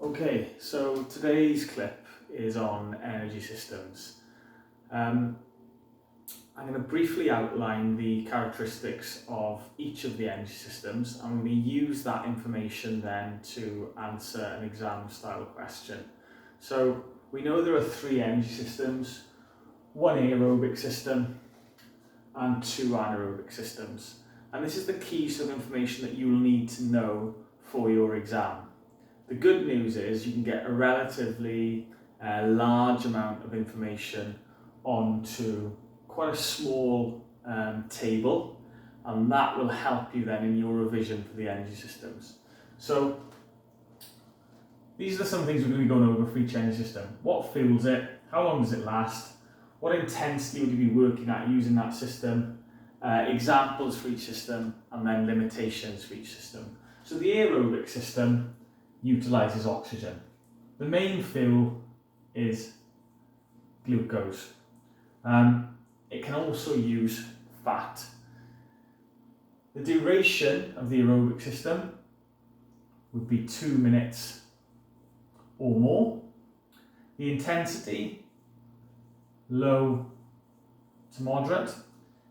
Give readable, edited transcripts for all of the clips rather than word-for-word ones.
Okay, so today's clip is on energy systems. I'm going to briefly outline the characteristics of each of the energy systems. I'm going to use that information then to answer an exam style question. So we know there are three energy systems, one aerobic system and two anaerobic systems. And this is the key sort of information that you'll need to know for your exam. The good news is you can get a relatively large amount of information onto quite a small table, and that will help you then in your revision for the energy systems. So these are some things we're going to be going over for each energy system. What fuels it? How long does it last? What intensity would you be working at using that system? Examples for each system, and then limitations for each system. So the aerobic system utilises oxygen. The main fuel is glucose. It can also use fat. The duration of the aerobic system would be 2 minutes or more. The intensity, low to moderate.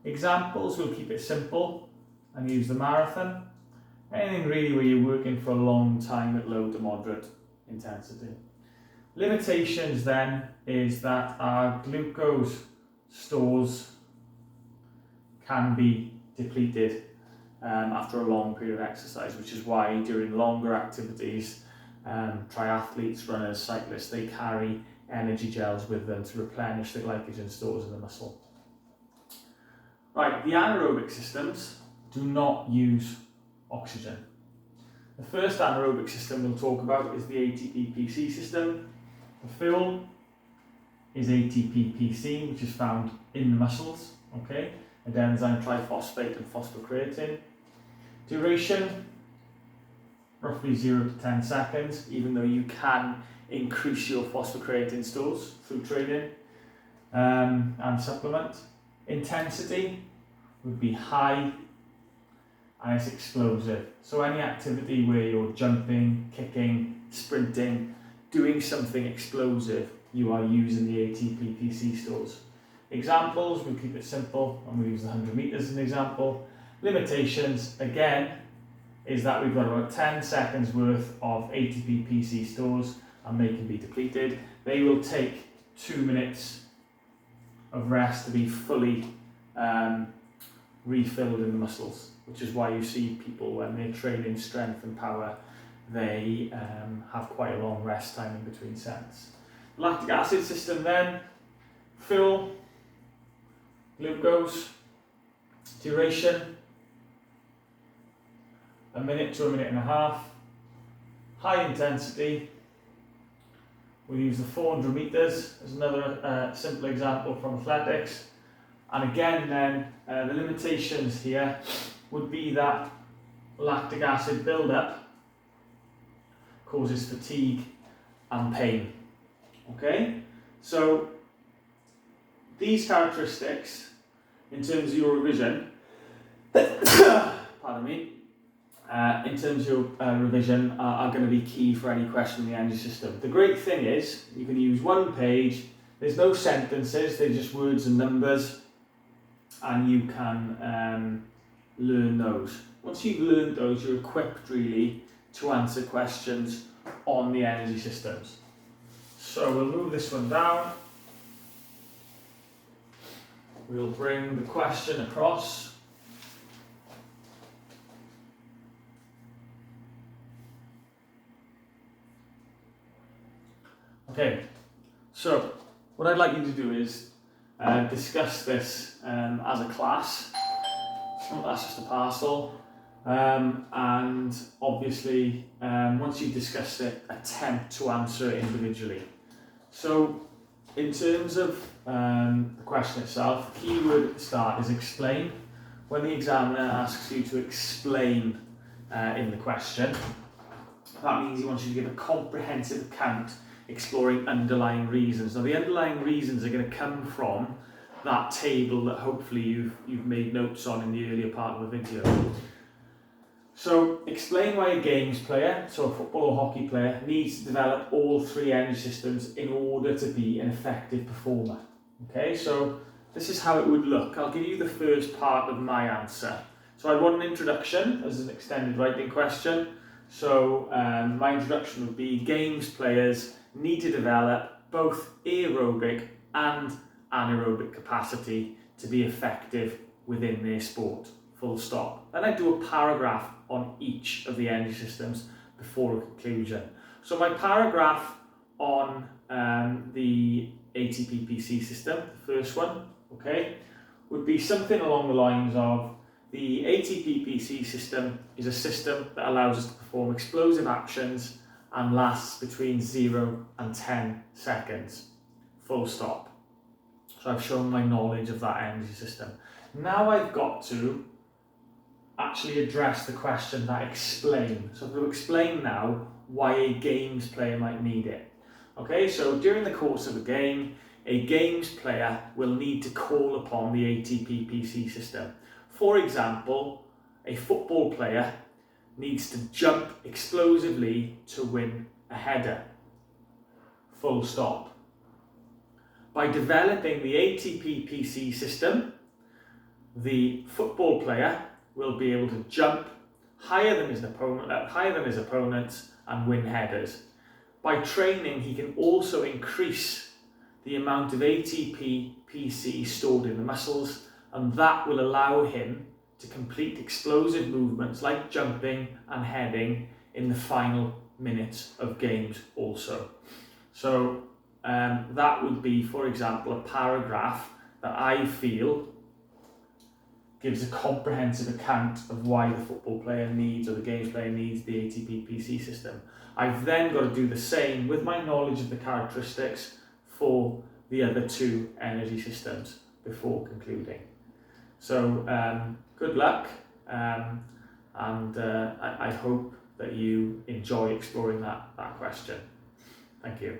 Examples, we'll keep it simple and use the marathon. Anything really where you're working for a long time at low to moderate intensity. Limitations then is that our glucose stores can be depleted after a long period of exercise, which is why during longer activities, triathletes, runners, cyclists, they carry energy gels with them to replenish the glycogen stores in the muscle. Right, the anaerobic systems do not use oxygen. The first anaerobic system we'll talk about is the ATP-PC system. The fuel is ATP-PC, which is found in the muscles, okay? Adenosine triphosphate and phosphocreatine. Duration, roughly 0 to 10 seconds, even though you can increase your phosphocreatine stores through training and supplement. Intensity would be high, and it's explosive. So any activity where you're jumping, kicking, sprinting, doing something explosive, you are using the ATP-PC stores. Examples, we'll keep it simple and we'll use the 100 meters as an example. Limitations, again, is that we've got about 10 seconds worth of ATP-PC stores and they can be depleted. They will take 2 minutes of rest to be fully refilled in the muscles, which is why you see people when they're training strength and power, they have quite a long rest time in between sets. Lactic acid system then, fuel, glucose, duration, 1 minute to 1.5 minutes, high intensity, we'll use the 400 meters as another simple example from athletics. And again then, the limitations here would be that lactic acid buildup causes fatigue and pain. Okay, so these characteristics in terms of your revision, pardon me, in terms of your revision are going to be key for any question in the energy system. The great thing is you can use one page, there's no sentences, they're just words and numbers, and you can learn those. Once you've learned those, you're equipped really to answer questions on the energy systems. So we'll move this one down. We'll bring the question across. Okay, so what I'd like you to do is discuss this as a class. That's just a parcel. And obviously, once you've discussed it, attempt to answer it individually. So, in terms of the question itself, the key word at the start is explain. When the examiner asks you to explain in the question, that means he wants you to give a comprehensive account exploring underlying reasons. Now, the underlying reasons are going to come from that table that hopefully you've made notes on in the earlier part of the video. So explain why a games player, so a football or hockey player, needs to develop all three energy systems in order to be an effective performer. Okay, so this is how it would look. I'll give you the first part of my answer. So I want an introduction as an extended writing question. So my introduction would be games players need to develop both aerobic and anaerobic capacity to be effective within their sport. Full stop. Then I do a paragraph on each of the energy systems before a conclusion. So my paragraph on the ATP-PC system, the first one, okay, would be something along the lines of the ATP-PC system is a system that allows us to perform explosive actions and lasts between 0 and 10 seconds. Full stop. So I've shown my knowledge of that energy system. Now I've got to actually address the question that explain. So to explain now why a games player might need it. Okay, so during the course of a games player will need to call upon the ATP-PC system. For example, a football player needs to jump explosively to win a header. Full stop. By developing the ATP-PC system, the football player will be able to jump higher than his opponents and win headers. By training, he can also increase the amount of ATP-PC stored in the muscles, and that will allow him to complete explosive movements like jumping and heading in the final minutes of games also. So that would be, for example, a paragraph that I feel gives a comprehensive account of why the football player needs, or the games player needs, the ATP-PC system. I've then got to do the same with my knowledge of the characteristics for the other two energy systems before concluding. So good luck, and I hope that you enjoy exploring that question. Thank you.